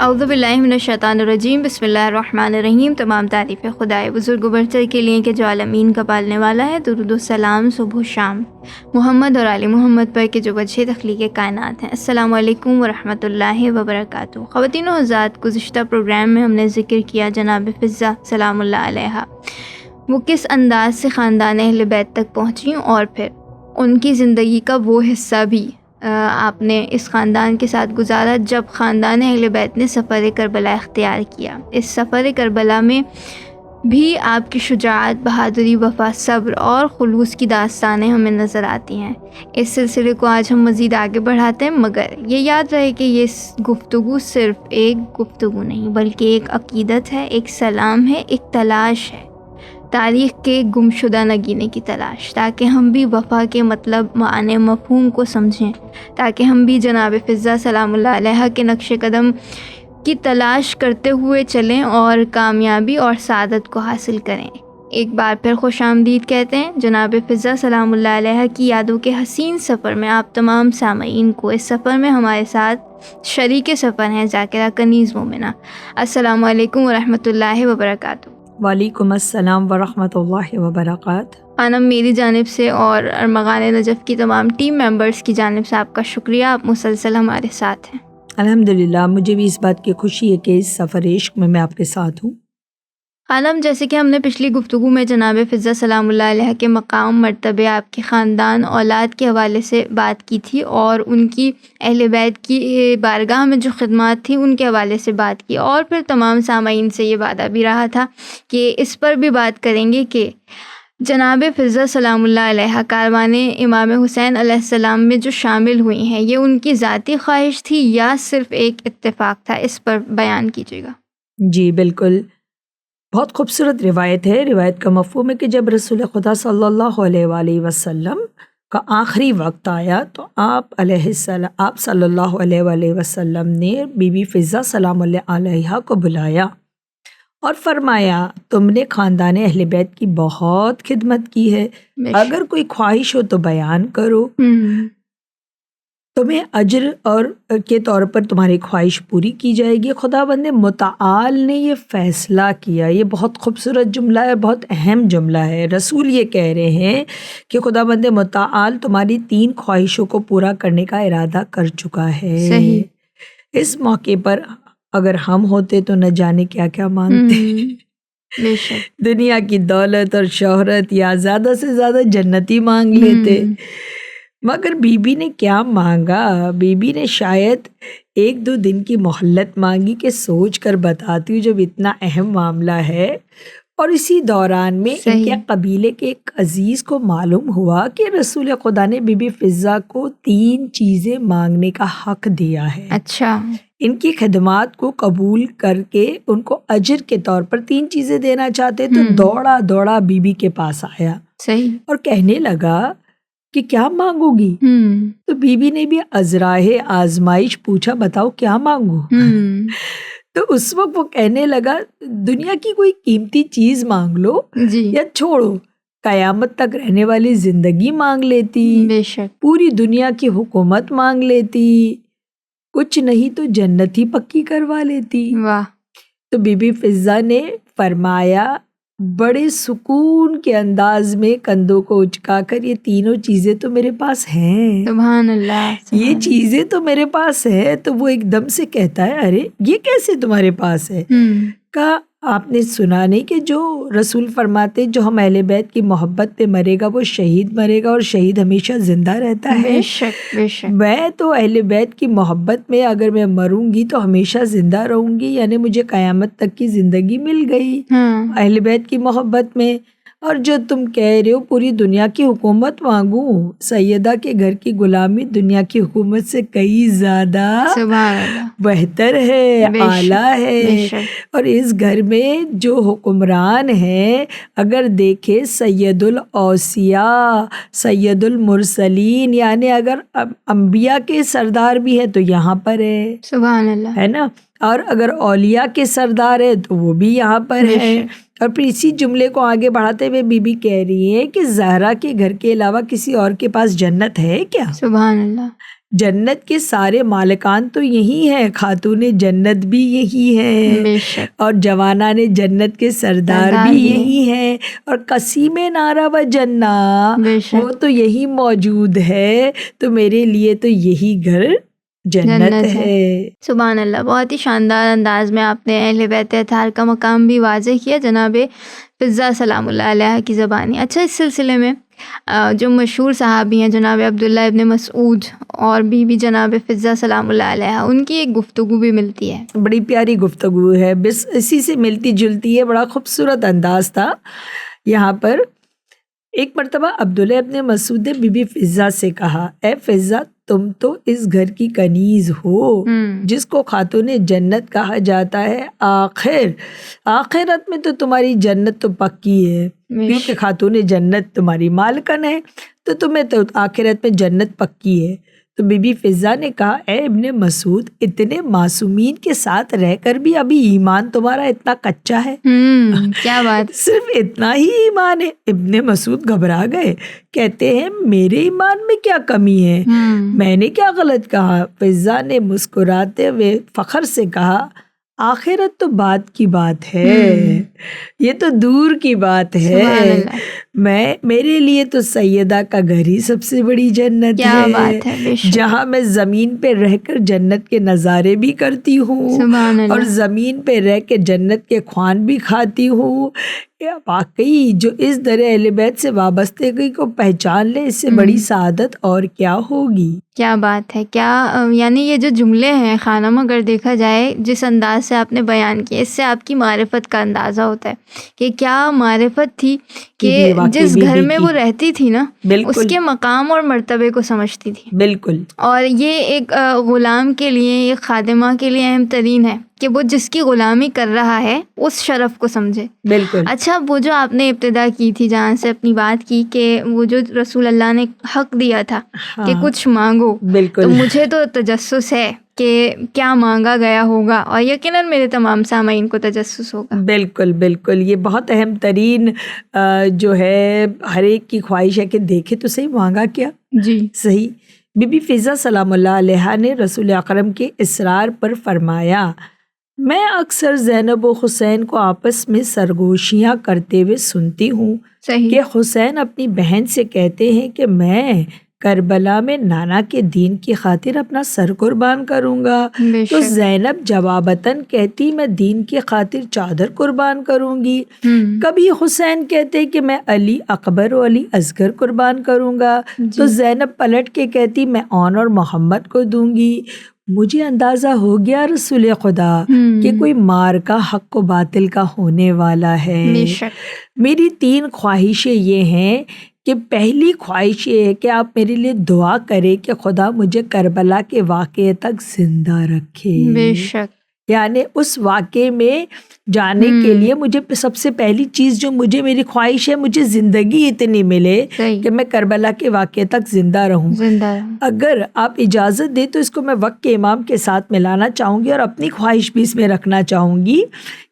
اعوذ باللہ من الشیطان الرجیم، بسم اللہ الرحمن الرحیم۔ تمام تعریفیں خدائے بزرگ و برتر کے لیے کہ جو عالمین کا پالنے والا ہے۔ درود و سلام صبح و شام محمد اور آل محمد پر کہ جو وجہ تخلیق کائنات ہیں۔ السلام علیکم ورحمۃ اللہ وبرکاتہ۔ خواتین و حضرات، گزشتہ پروگرام میں ہم نے ذکر کیا جناب فضہ سلام اللہ علیہ وہ کس انداز سے خاندان اہل بیت تک پہنچی اور پھر ان کی زندگی کا وہ حصہ بھی آپ نے اس خاندان کے ساتھ گزارا جب خاندان اہل بیت نے سفر کربلا اختیار کیا۔ اس سفر کربلا میں بھی آپ کی شجاعت، بہادری، وفا، صبر اور خلوص کی داستانیں ہمیں نظر آتی ہیں۔ اس سلسلے کو آج ہم مزید آگے بڑھاتے ہیں، مگر یہ یاد رہے کہ یہ گفتگو صرف ایک گفتگو نہیں بلکہ ایک عقیدت ہے، ایک سلام ہے، ایک تلاش ہے، تاریخ کے گمشدہ نگینے کی تلاش، تاکہ ہم بھی وفا کے مطلب، معنی، مفہوم کو سمجھیں، تاکہ ہم بھی جناب فضہ سلام اللہ علیہ کے نقش قدم کی تلاش کرتے ہوئے چلیں اور کامیابی اور سعادت کو حاصل کریں۔ ایک بار پھر خوش آمدید کہتے ہیں جناب فضہ سلام اللہ علیہ کی یادوں کے حسین سفر میں آپ تمام سامعین کو۔ اس سفر میں ہمارے ساتھ شریک سفر ہیں ذاکرہ کنیز مومنہ۔ السلام علیکم ورحمۃ اللہ وبرکاتہ۔ وعلیکم السلام ورحمۃ اللہ وبرکاتہ۔ خانم، میری جانب سے اور ارمغان نجف کی تمام ٹیم ممبرز کی جانب سے آپ کا شکریہ، آپ مسلسل ہمارے ساتھ ہیں۔ الحمدللہ، مجھے بھی اس بات کی خوشی ہے کہ اس سفر عشق میں آپ کے ساتھ ہوں۔ خانم، جیسے کہ ہم نے پچھلی گفتگو میں جناب فضہ سلام اللہ علیہ کے مقام، مرتبے، آپ کے خاندان، اولاد کے حوالے سے بات کی تھی اور ان کی اہل بیت کی بارگاہ میں جو خدمات تھیں ان کے حوالے سے بات کی، اور پھر تمام سامعین سے یہ وعدہ بھی رہا تھا کہ اس پر بھی بات کریں گے کہ جناب فضہ سلام اللہ علیہ کاروان امام حسین علیہ السلام میں جو شامل ہوئی ہیں، یہ ان کی ذاتی خواہش تھی یا صرف ایک اتفاق تھا؟ اس پر بیان کیجیے گا۔ جی بالکل، بہت خوبصورت روایت ہے۔ روایت کا مفہوم ہے کہ جب رسول خدا صلی اللہ علیہ وآلہ وسلم کا آخری وقت آیا تو آپ صلی اللہ علیہ وآلہ وسلم نے بی بی فضہ سلام اللہ علیہ کو بلایا اور فرمایا، تم نے خاندان اہل بیت کی بہت خدمت کی ہے، اگر کوئی خواہش ہو تو بیان کرو، تمہیں اجر اور کے طور پر تمہاری خواہش پوری کی جائے گی۔ خداوند متعال نے یہ فیصلہ کیا۔ یہ بہت خوبصورت جملہ ہے، بہت اہم جملہ ہے۔ رسول یہ کہہ رہے ہیں کہ خداوند متعال تمہاری 3 خواہشوں کو پورا کرنے کا ارادہ کر چکا ہے۔ صحیح۔ اس موقع پر اگر ہم ہوتے تو نہ جانے کیا کیا مانگتے، بے شک، دنیا کی دولت اور شہرت یا زیادہ سے زیادہ جنتی مانگ لیتے، مگر بی بی نے کیا مانگا؟ بی بی نے شاید 1-2 دن کی مہلت مانگی کہ سوچ کر بتاتی ہوں، جب اتنا اہم معاملہ ہے۔ اور اسی دوران میں ان کے قبیلے کے ایک عزیز کو معلوم ہوا کہ رسول خدا نے بی بی فضہ کو 3 چیزیں مانگنے کا حق دیا ہے۔ اچھا، ان کی خدمات کو قبول کر کے ان کو اجر کے طور پر 3 چیزیں دینا چاہتے، تو دوڑا بی بی کے پاس آیا صحیح، اور کہنے لگا کہ کیا مانگو گی؟ تو بی بی نے بھی ازراہ آزمائش پوچھا، بتاؤ کیا مانگو؟ تو اس وقت وہ کہنے لگا، دنیا کی کوئی قیمتی چیز مانگ لو جی، یا چھوڑو، قیامت تک رہنے والی زندگی مانگ لیتی، بے شک، پوری دنیا کی حکومت مانگ لیتی، کچھ نہیں تو جنت ہی پکی کروا لیتی۔ واہ۔ تو بی بی فضہ نے فرمایا بڑے سکون کے انداز میں کندھوں کو اچکا کر، یہ 3 چیزیں تو میرے پاس ہیں، سبحان اللہ، یہ چیزیں تو میرے پاس ہے۔ تو وہ ایک دم سے کہتا ہے، ارے یہ کیسے تمہارے پاس ہے؟ کہا، آپ نے سنا نہیں کہ جو رسول فرماتے جو ہم اہل بیت کی محبت پہ مرے گا وہ شہید مرے گا اور شہید ہمیشہ زندہ رہتا ہے۔ بے شک، بے شک، میں تو اہل بیت کی محبت میں اگر میں مروں گی تو ہمیشہ زندہ رہوں گی، یعنی مجھے قیامت تک کی زندگی مل گئی اہل بیت کی محبت میں۔ اور جو تم کہہ رہے ہو پوری دنیا کی حکومت مانگوں، سیدہ کے گھر کی غلامی دنیا کی حکومت سے کئی زیادہ سبحان اللہ، بہتر ہے، اعلیٰ بے ہے۔ شک، اور اس گھر میں جو حکمران ہے، اگر دیکھے سید الاوصیاء، سید المرسلین، یعنی اگر انبیاء کے سردار بھی ہے تو یہاں پر ہے، سبحان اللہ، ہے نا، اور اگر اولیاء کے سردار ہے تو وہ بھی یہاں پر ہے۔ اور پھر اسی جملے کو آگے بڑھاتے ہوئے بی بی کہہ رہی ہے کہ زہرا کے گھر کے علاوہ کسی اور کے پاس جنت ہے کیا؟ سبحان اللہ، جنت کے سارے مالکان تو یہی ہیں، خاتون جنت بھی یہی ہیں، بے شک، اور جوانان جنت کے سردار بھی یہی ہیں، اور قسیم نارا و جنہ بے شک، وہ تو یہی موجود ہے، تو میرے لیے تو یہی گھر جنت ہے۔ سبحان اللہ، بہت ہی شاندار انداز میں آپ نے اہل بیت اطہار کا مقام بھی واضح کیا جناب فضہ سلام اللہ علیہ کی زبانی۔ اچھا، اس سلسلے میں جو مشہور صحابی ہیں جناب عبداللہ ابن مسعود اور بی بی جناب فضہ سلام اللہ علیہ، ان کی ایک گفتگو بھی ملتی ہے، بڑی پیاری گفتگو ہے، بس اسی سے ملتی جلتی ہے، بڑا خوبصورت انداز تھا یہاں پر۔ ایک مرتبہ عبداللہ ابن مسعود نے بی بی فضہ سے کہا، اے فضہ، تم تو اس گھر کی کنیز ہو جس کو خاتون جنت کہا جاتا ہے، آخرت میں تو تمہاری جنت تو پکی ہے، کیونکہ خاتون جنت تمہاری مالکن ہے، تو تمہیں تو آخرت میں جنت پکی ہے۔ تو بی بی فضہ نے کہا، اے ابن مسعود، اتنے معصومین کے ساتھ رہ کر بھی ابھی ایمان تمہارا اتنا کچا ہے؟ کیا بات، صرف اتنا ہی ایمان ہے؟ ابن مسعود گھبرا گئے، کہتے ہیں میرے ایمان میں کیا کمی ہے، میں نے کیا غلط کہا؟ فضہ نے مسکراتے ہوئے فخر سے کہا، آخرت تو بات کی بات ہے، یہ تو دور کی بات ہے، میرے لیے تو سیدہ کا گھر ہی سب سے بڑی جنت کیا بات ہے، جہاں میں زمین پہ رہ کر جنت کے نظارے بھی کرتی ہوں اور زمین پہ رہ کے جنت کے خوان بھی کھاتی ہوں۔ واقعی جو اس در اہل بیت سے وابستگی کو پہچان لے، اس سے بڑی سعادت اور کیا ہوگی۔ کیا بات ہے، کیا یعنی یہ جو جملے ہیں خانم، اگر دیکھا جائے جس انداز سے آپ نے بیان کیا، اس سے آپ کی معرفت کا اندازہ ہوتا ہے کہ کیا معرفت تھی کہ جس گھر میں وہ رہتی تھی نا، اس کے مقام اور مرتبے کو سمجھتی تھی۔ بالکل، اور یہ ایک غلام کے لیے، ایک خادمہ کے لیے اہم ترین ہے کہ وہ جس کی غلامی کر رہا ہے اس شرف کو سمجھے۔ بالکل۔ اچھا، وہ جو آپ نے ابتدا کی تھی جہاں سے اپنی بات کی کہ وہ جو رسول اللہ نے حق دیا تھا کہ کچھ مانگو، تو مجھے تو تجسس ہے کہ کیا مانگا گیا ہوگا، اور یقیناً میرے تمام سامعین کو تجسس ہوگا۔ بالکل بالکل، یہ بہت اہم ترین جو ہے ہر ایک کی خواہش ہے کہ دیکھے تو صحیح مانگا کیا۔ جی صحیح۔ بی بی فضہ سلام اللہ علیہ نے رسول اکرم کے اصرار پر فرمایا، میں اکثر زینب و حسین کو آپس میں سرگوشیاں کرتے ہوئے سنتی ہوں کہ حسین اپنی بہن سے کہتے ہیں کہ میں کربلا میں نانا کے دین کی خاطر اپنا سر قربان کروں گا، تو زینب جوابتاً کہتی میں دین کی خاطر چادر قربان کروں گی۔ کبھی حسین کہتے کہ میں علی اکبر و علی اصغر قربان کروں گا، تو زینب پلٹ کے کہتی میں اون اور محمد کو دوں گی۔ مجھے اندازہ ہو گیا رسول خدا کہ کوئی مارکا حق و باطل کا ہونے والا ہے۔ میری 3 خواہشیں یہ ہیں کہ پہلی خواہش یہ ہے کہ آپ میرے لیے دعا کریں کہ خدا مجھے کربلا کے واقعے تک زندہ رکھے۔ بے شک، یعنی اس واقعے میں جانے کے لیے مجھے سب سے پہلی چیز جو میری خواہش ہے، مجھے زندگی اتنی ملے کہ میں کربلا کے واقعے تک زندہ رہوں۔ اگر آپ اجازت دیں تو اس کو میں وقت کے امام کے ساتھ ملانا چاہوں گی اور اپنی خواہش بھی اس میں رکھنا چاہوں گی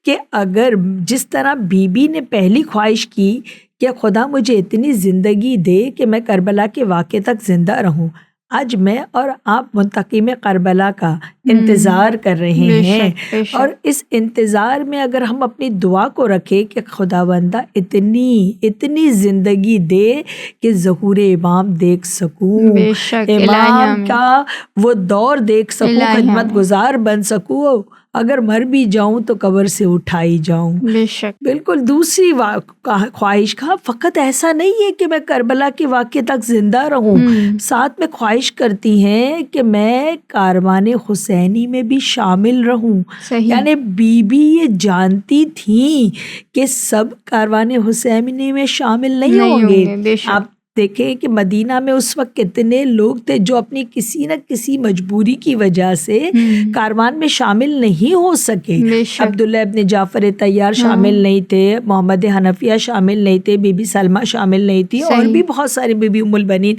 کہ اگر جس طرح بی بی نے پہلی خواہش کی کہ خدا مجھے اتنی زندگی دے کہ میں کربلا کے واقعے تک زندہ رہوں، آج میں اور آپ منتقم کربلا کا انتظار کر رہے ہیں، اور اس انتظار میں اگر ہم اپنی دعا کو رکھیں کہ خداوندہ اتنی زندگی دے کہ ظہور امام دیکھ سکوں، امام کا وہ دور دیکھ سکوں، خدمت گزار بن سکوں، اگر مر بھی جاؤں تو قبر سے اٹھائی جاؤں۔ بالکل۔ دوسری خواہش کا فقط ایسا نہیں ہے کہ میں کربلا کے واقعے تک زندہ رہوں، ساتھ میں خواہش کرتی ہیں کہ میں کاروان حسینی میں بھی شامل رہوں۔ یعنی بی بی یہ جانتی تھیں کہ سب کاروان حسینی میں شامل نہیں ہوں گے۔ آپ دیکھیں کہ مدینہ میں اس وقت کتنے لوگ تھے جو اپنی کسی نہ کسی مجبوری کی وجہ سے کاروان میں شامل نہیں ہو سکے۔ عبداللہ ابن جعفر طیار شامل نہیں تھے، محمد حنفیہ شامل نہیں تھے، بی بی سلمہ شامل نہیں تھی، اور بھی بہت سارے بی بی ام البنین۔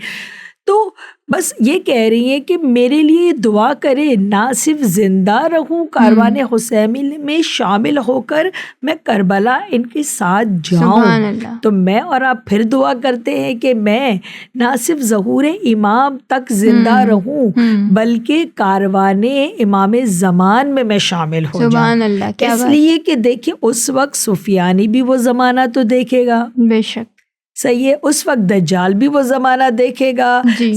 تو بس یہ کہہ رہی ہیں کہ میرے لیے دعا کرے، نہ صرف زندہ رہوں، کاروان حسین میں شامل ہو کر میں کربلا ان کے ساتھ سبحان جاؤں۔ اللہ۔ تو میں اور آپ پھر دعا کرتے ہیں کہ میں نہ صرف ظہور امام تک زندہ رہوں بلکہ کاروان امام زمان میں شامل ہو جاؤں۔ سبحان اللہ، کیا اس بات، لیے کہ دیکھیں اس وقت سفیانی بھی وہ زمانہ تو دیکھے گا، بے شک، صحیح ہے، اس وقت دجال بھی وہ زمانہ دیکھے گا، جی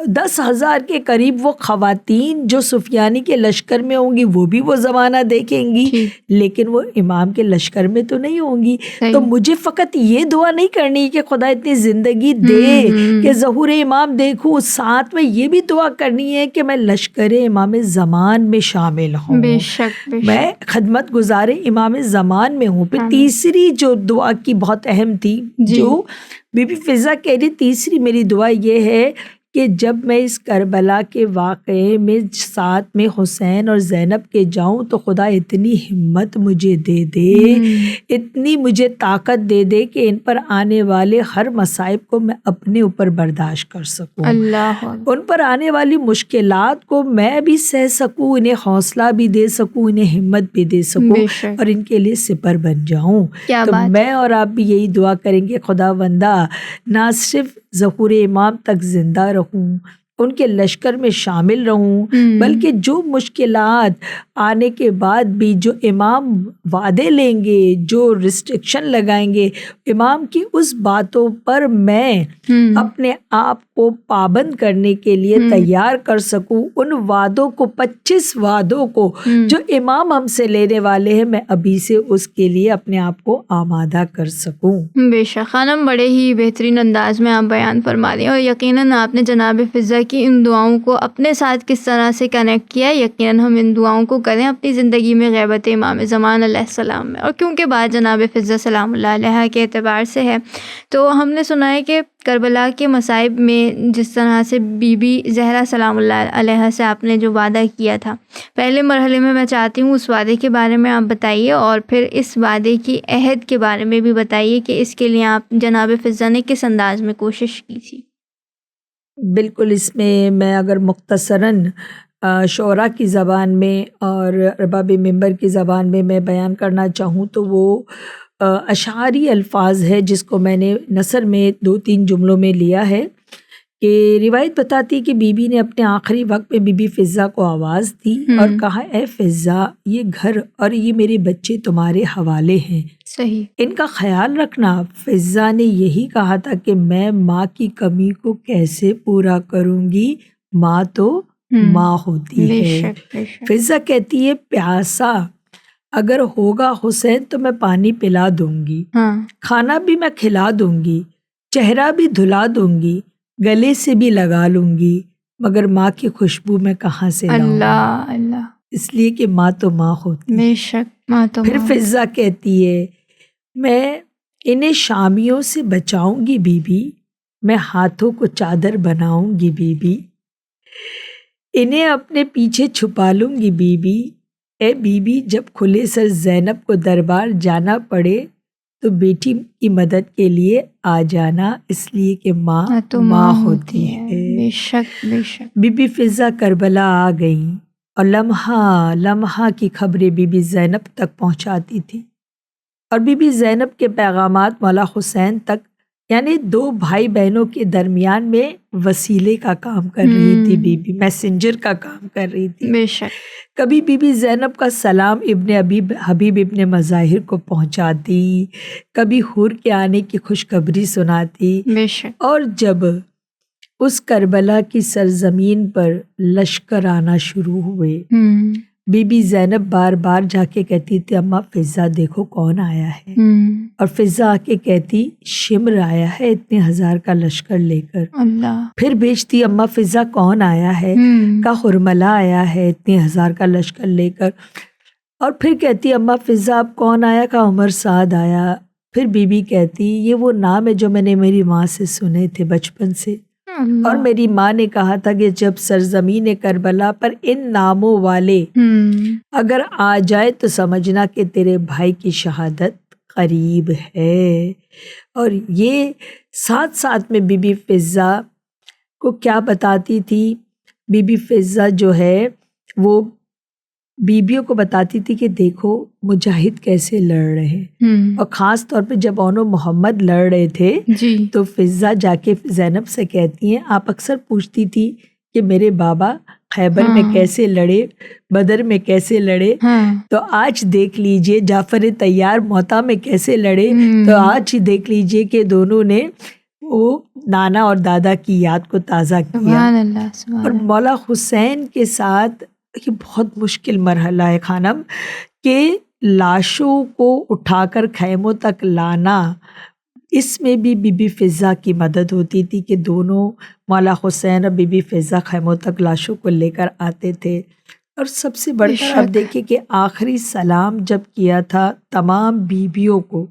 10,000 کے قریب وہ خواتین جو سفیانی کے لشکر میں ہوں گی وہ بھی وہ زمانہ دیکھیں گی، ٹھیک، لیکن وہ امام کے لشکر میں تو نہیں ہوں گی۔ صحیح، تو مجھے فقط یہ دعا نہیں کرنی کہ خدا اتنی زندگی دے کہ ظہور امام دیکھوں، ساتھ میں یہ بھی دعا کرنی ہے کہ میں لشکر امام زمان میں شامل ہوں، بے شک، بے میں شک، خدمت گزار امام زمان میں ہوں۔ پھر آمین۔ تیسری جو دعا کی بہت اہم تھی، جی، جو بی بی فضا کہہ رہی، تیسری میری دعا یہ ہے کہ جب میں اس کربلا کے واقعے میں ساتھ میں حسین اور زینب کے جاؤں تو خدا اتنی ہمت مجھے دے دے، اتنی مجھے طاقت دے دے کہ ان پر آنے والے ہر مصائب کو میں اپنے اوپر برداشت کر سکوں، اللہ اکبر، ان پر آنے والی مشکلات کو میں بھی سہ سکوں، انہیں حوصلہ بھی دے سکوں، انہیں ہمت بھی دے سکوں بے شک، اور ان کے لیے سپر بن جاؤں۔ کیا تو بات، میں اور آپ بھی یہی دعا کریں گے، خدا بندہ نہ صرف ظہور امام تک زندہ رہوں، ان کے لشکر میں شامل رہوں، بلکہ جو مشکلات آنے کے بعد بھی جو امام وعدے لیں گے، جو ریسٹرکشن لگائیں گے، امام کی اس باتوں پر میں اپنے آپ کو پابند کرنے کے لیے تیار کر سکوں، ان وعدوں کو 25 وعدوں کو جو امام ہم سے لینے والے ہیں، میں ابھی سے اس کے لیے اپنے آپ کو آمادہ کر سکوں۔ بے شک خانم، بڑے ہی بہترین انداز میں آپ بیان فرما رہی ہیں، اور یقیناً آپ نے جناب فضا کی ان دعاؤں کو اپنے ساتھ کس طرح سے کنیکٹ کیا، یقیناً ہم ان دعاؤں کو کریں اپنی زندگی میں غیبت امام زمان علیہ السلام میں۔ اور کیونکہ بات جناب فضا سلام اللہ علیہ کے اعتبار سے ہے، تو ہم نے سنا ہے کہ کربلا کے مصائب میں جس طرح سے بی بی زہرا سلام اللہ علیہ سے آپ نے جو وعدہ کیا تھا، پہلے مرحلے میں چاہتی ہوں اس وعدے کے بارے میں آپ بتائیے، اور پھر اس وعدے کی عہد کے بارے میں بھی بتائیے کہ اس کے لیے آپ جناب فضا نے کس انداز میں کوشش کی تھی۔ بالکل، اس میں اگر مختصراً شعراء کی زبان میں اور ارباب منبر کی زبان میں بیان کرنا چاہوں تو وہ اشعاری الفاظ ہے، جس کو میں نے نثر میں 2-3 جملوں میں لیا ہے کہ روایت بتاتی ہے کہ بی بی نے اپنے آخری وقت میں بی بی فضا کو آواز دی اور کہا، اے فضا، یہ گھر اور یہ میرے بچے تمہارے حوالے ہیں، صحیح، ان کا خیال رکھنا۔ فضا نے یہی کہا تھا کہ میں ماں کی کمی کو کیسے پورا کروں گی، ماں تو ماں ہوتی بے ہے۔ شک، بے شک، فضا کہتی ہے، پیاسا اگر ہوگا حسین تو میں پانی پلا دوں گی، ہاں، کھانا بھی میں کھلا دوں گی، چہرہ بھی دھلا دوں گی، گلے سے بھی لگا لوں گی، مگر ماں کی خوشبو میں کہاں سے لاؤں گی، اللہ اللہ، اس لیے کہ ماں تو ماں ہوتی ہے۔ بے شک، ماں تو پھر ماں، فضا کہتی ہے، میں انہیں شامیوں سے بچاؤں گی بی بی، میں ہاتھوں کو چادر بناؤں گی بی بی، انہیں اپنے پیچھے چھپا لوں گی بی بی، اے بی بی جب کھلے سر زینب کو دربار جانا پڑے تو بیٹی کی مدد کے لیے آ جانا، اس لیے کہ ماں تو ماں ہوتی ہے۔ بے شک، بے شک، بی بی فضا کربلا آ گئیں اور لمحہ لمحہ کی خبریں بی بی زینب تک پہنچاتی تھی، اور بی بی زینب کے پیغامات مولا حسین تک، یعنی 2 بھائی بہنوں کے درمیان میں وسیلے کا کام کر رہی تھی، بی بی میسنجر کا کام کر رہی تھی۔ بے شک، کبھی بی بی زینب کا سلام ابن حبیب ابن مظاہر کو پہنچاتی، کبھی حور کے آنے کی خوشخبری سناتی، بے شک، اور جب اس کربلا کی سرزمین پر لشکر آنا شروع ہوئے، بی بی زینب بار بار جا کے کہتی تھی، اماں فضا دیکھو کون آیا ہے، اور فضا آ کے کہتی، شمر آیا ہے اتنے 1000 کا لشکر لے کر، اللہ، پھر بیچتی، اماں فضا کون آیا ہے، کا حرملہ آیا ہے اتنے 1000 کا لشکر لے کر، اور پھر کہتی، اماں فضا اب کون آیا، کا عمر سعد آیا، پھر بی بی کہتی، یہ وہ نام ہے جو میں نے میری ماں سے سنے تھے بچپن سے، اور میری ماں نے کہا تھا کہ جب سرزمین کربلا پر ان ناموں والے اگر آ جائے تو سمجھنا کہ تیرے بھائی کی شہادت قریب ہے۔ اور یہ ساتھ ساتھ میں بی بی فضا کو کیا بتاتی تھی؟ بی بی فضہ جو ہے وہ بیبیوں کو بتاتی تھی کہ دیکھو مجاہد کیسے لڑ رہے ہیں، اور خاص طور پہ جب اونو محمد لڑ رہے تھے جی تو فضہ جا کے زینب سے کہتی ہیں، آپ اکثر پوچھتی تھی کہ میرے بابا خیبر میں کیسے لڑے، بدر میں کیسے لڑے، تو آج دیکھ لیجئے جعفر طیار موتا میں کیسے لڑے، تو آج ہی دیکھ لیجئے کہ دونوں نے وہ نانا اور دادا کی یاد کو تازہ کیا۔ سبحان اللہ، سبحان اور مولا حسین کے ساتھ یہ بہت مشکل مرحلہ ہے خانم، کہ لاشوں کو اٹھا کر خیموں تک لانا، اس میں بھی بی بی فضہ کی مدد ہوتی تھی کہ دونوں مولا حسین اور بی بی فضہ خیموں تک لاشوں کو لے کر آتے تھے۔ اور سب سے بڑھ کر آپ دیکھیں کہ آخری سلام جب کیا تھا تمام بیویوں کو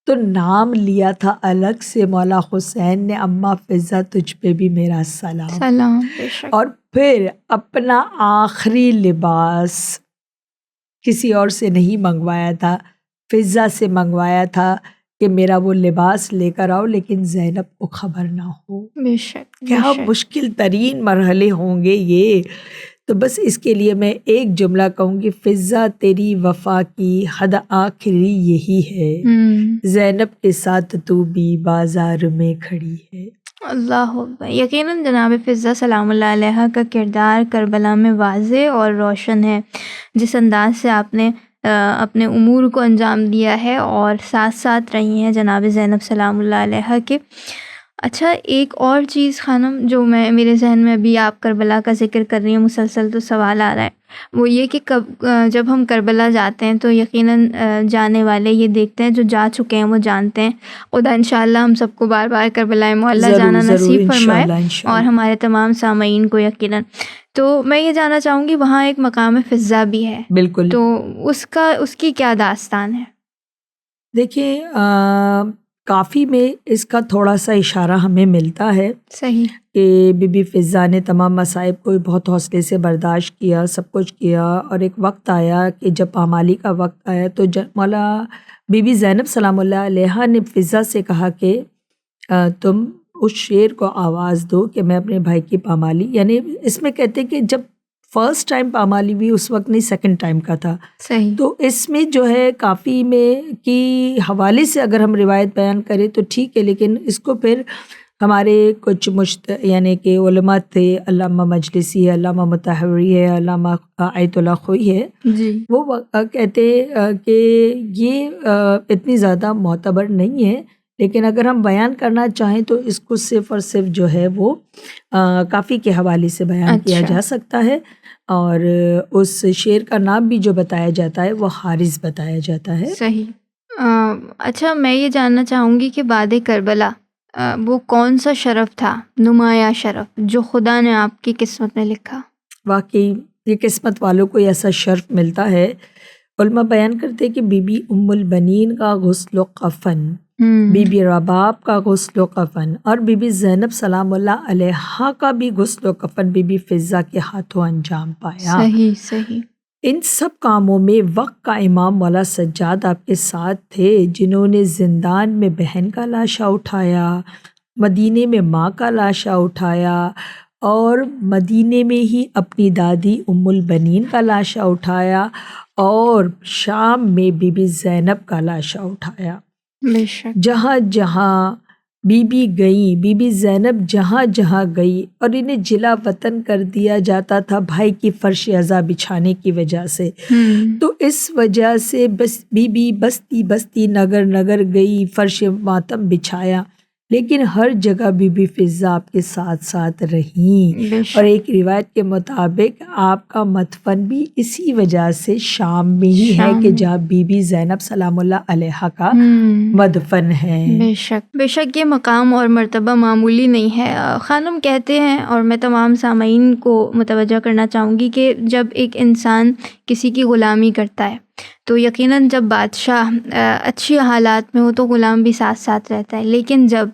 تو نام لیا تھا الگ سے مولا حسین نے، اماں فضہ تجھ پہ بھی میرا سلام۔ سلام، بے شک۔ اور پھر اپنا آخری لباس کسی اور سے نہیں منگوایا تھا، فضہ سے منگوایا تھا کہ میرا وہ لباس لے کر آؤ لیکن زینب کو خبر نہ ہو۔ بے شک، کیا مشکل ترین مرحلے ہوں گے یہ۔ تو بس اس کے لیے میں ایک جملہ کہوں گی، فضہ تیری وفا کی حد آخری یہی ہے، زینب کے ساتھ تو بھی بازار میں کھڑی ہے۔ اللہ اکبر۔ یقیناً جناب فضہ سلام اللہ علیہ کا کردار کربلا میں واضح اور روشن ہے، جس انداز سے آپ نے اپنے امور کو انجام دیا ہے اور ساتھ ساتھ رہی ہیں جناب زینب سلام اللہ علیہ کے۔ اچھا، ایک اور چیز خانم جو میرے ذہن میں ابھی آپ کربلا کا ذکر کر رہی ہیں مسلسل تو سوال آ رہا ہے، وہ یہ کہ جب ہم کربلا جاتے ہیں تو یقیناً جانے والے یہ دیکھتے ہیں، جو جا چکے ہیں وہ جانتے ہیں۔ خدا انشاءاللہ ہم سب کو بار بار کربلا معلیٰ جانا نصیب فرمائے، اور ہمارے تمام سامعین کو یقیناً۔ تو میں یہ جاننا چاہوں گی، وہاں ایک مقام فضہ بھی ہے، بالکل، تو اس کی کیا داستان ہے؟ دیکھیں کافی میں اس کا تھوڑا سا اشارہ ہمیں ملتا ہے، صحیح، کہ بی بی فضہ نے تمام مصائب کو بہت حوصلے سے برداشت کیا، سب کچھ کیا، اور ایک وقت آیا کہ جب پامالی کا وقت آیا تو مولا بی بی زینب سلام اللہ علیہ نے فضہ سے کہا کہ تم اس شیر کو آواز دو کہ میں اپنے بھائی کی پامالی، یعنی اس میں کہتے کہ جب فرسٹ ٹائم پامالی ہوئی اس وقت نہیں، سیکنڈ ٹائم کا تھا، صحیح، تو اس میں جو ہے کافی میں کی حوالے سے اگر ہم روایت بیان کریں تو ٹھیک ہے، لیکن اس کو پھر ہمارے کچھ یعنی کہ علماء تھے، علامہ مجلسی ہے، علامہ مطہری ہے، علامہ آیت اللہ خوئی ہے، جی، وہ کہتے کہ یہ اتنی زیادہ معتبر نہیں ہے، لیکن اگر ہم بیان کرنا چاہیں تو اس کو صرف اور صرف جو ہے وہ کافی کے حوالے سے بیان کیا جا سکتا ہے، اور اس شعر کا نام بھی جو بتایا جاتا ہے وہ حارث بتایا جاتا ہے۔ صحیح۔ اچھا، میں یہ جاننا چاہوں گی کہ بعد کربلا وہ کون سا شرف تھا، نمایاں شرف، جو خدا نے آپ کی قسمت میں لکھا؟ واقعی یہ قسمت والوں کو ایسا شرف ملتا ہے۔ علماء بیان کرتے کہ بی بی ام البنین کا غسل و کفن، بی بی رباب کا غسل و کفن، اور بی بی زینب سلام اللہ علیہ کا بھی غسل و کفن بی بی فضہ کے ہاتھوں انجام پایا۔ صحیح، صحیح۔ ان سب کاموں میں وقت کا امام مولا سجاد آپ کے ساتھ تھے، جنہوں نے زندان میں بہن کا لاشا اٹھایا، مدینے میں ماں کا لاشا اٹھایا، اور مدینے میں ہی اپنی دادی ام البنین کا لاشا اٹھایا، اور شام میں بی بی زینب کا لاشا اٹھایا۔ بے شک، جہاں جہاں بی بی گئی، بی بی زینب جہاں جہاں گئی، اور انہیں جلا وطن کر دیا جاتا تھا بھائی کی فرش عزا بچھانے کی وجہ سے، تو اس وجہ سے بی بی بستی بستی نگر نگر گئی، فرش ماتم بچھایا، لیکن ہر جگہ بی بی فضہ آپ کے ساتھ ساتھ رہیں، اور ایک روایت کے مطابق آپ کا مدفن بھی اسی وجہ سے شام میں ہی ہے کہ جہاں بی بی زینب سلام اللہ علیہ کا مدفن ہے۔ بے شک، بے شک، یہ مقام اور مرتبہ معمولی نہیں ہے۔ خانم کہتے ہیں، اور میں تمام سامعین کو متوجہ کرنا چاہوں گی کہ جب ایک انسان کسی کی غلامی کرتا ہے تو یقیناً جب بادشاہ اچھی حالات میں ہو تو غلام بھی ساتھ ساتھ رہتا ہے، لیکن جب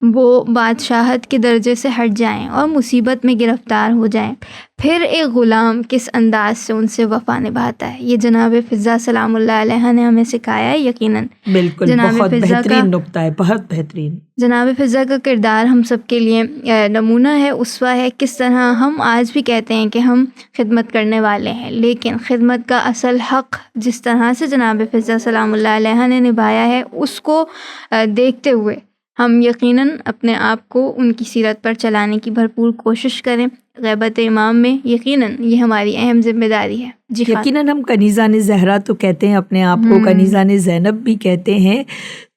وہ بادشاہت کے درجے سے ہٹ جائیں اور مصیبت میں گرفتار ہو جائیں، پھر ایک غلام کس انداز سے ان سے وفا نبھاتا ہے، یہ جناب فضہ سلام اللہ علیہ نے ہمیں سکھایا ہے۔ یقیناً بالکل، جناب بہت فضہ کا بہترین نقطہ ہے، بہت بہترین۔ جناب فضہ کا کردار ہم سب کے لیے نمونہ ہے، اسوہ ہے۔ کس طرح ہم آج بھی کہتے ہیں کہ ہم خدمت کرنے والے ہیں، لیکن خدمت کا اصل حق جس طرح سے جناب فضہ سلام اللہ علیہ نے نبھایا ہے، اس کو دیکھتے ہوئے ہم یقیناً اپنے آپ کو ان کی سیرت پر چلانے کی بھرپور کوشش کریں۔ غیبت امام میں یقیناً یہ ہماری اہم ذمہ داری ہے۔ جی یقیناً ہم کنیزان زہرا تو کہتے ہیں اپنے آپ کو، کنیزان زینب بھی کہتے ہیں،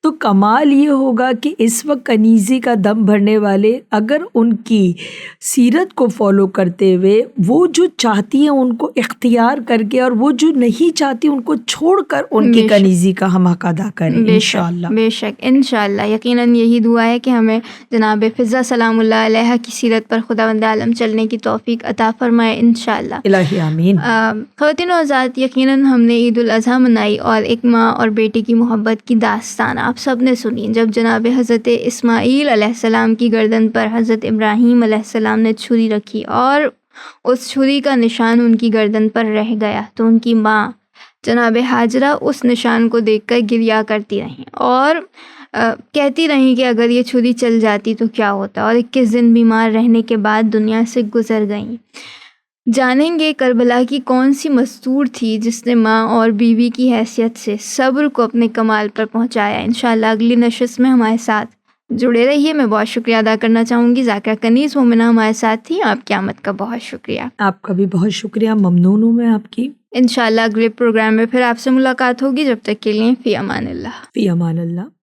تو کمال یہ ہوگا کہ اس وقت کنیزی کا دم بھرنے والے اگر ان کی سیرت کو فالو کرتے ہوئے وہ جو چاہتی ہیں ان کو اختیار کر کے، اور وہ جو نہیں چاہتی ان کو چھوڑ کر ان کی کنیزی کا ہم حق ادا کریں انشاءاللہ۔ بے شک انشاءاللہ، یقیناً یہی دعا ہے کہ ہمیں جناب فضہ سلام اللہ علیہ کی سیرت پر خداوند عالم چلنے کی توفیق عطا فرمائے انشاءاللہ۔ الہی آمین۔ خواتین و حضرات، یقیناً ہم نے عید الاضحیٰ منائی اور ایک ماں اور بیٹی کی محبت کی داستان آپ سب نے سنی، جب جناب حضرت اسماعیل علیہ السلام کی گردن پر حضرت ابراہیم علیہ السلام نے چھری رکھی اور اس چھری کا نشان ان کی گردن پر رہ گیا، تو ان کی ماں جناب ہاجرہ اس نشان کو دیکھ کر گریہ کرتی رہیں اور کہتی رہیں کہ اگر یہ چھری چل جاتی تو کیا ہوتا، اور 21 دن بیمار رہنے کے بعد دنیا سے گزر گئیں۔ جانیں گے کربلا کی کون سی مستور تھی جس نے ماں اور بیوی کی حیثیت سے صبر کو اپنے کمال پر پہنچایا۔ انشاءاللہ اگلی نشست میں ہمارے ساتھ جڑے رہیے۔ میں بہت شکریہ ادا کرنا چاہوں گی ذاکرہ کنیز مومنہ ہمارے ساتھ تھی، آپ کی آمد کا بہت شکریہ۔ آپ کا بھی بہت شکریہ، ممنون ہوں میں آپ کی۔ انشاءاللہ اگلے پروگرام میں پھر آپ سے ملاقات ہوگی، جب تک کے لیے فی امان اللہ۔ فی امان اللہ۔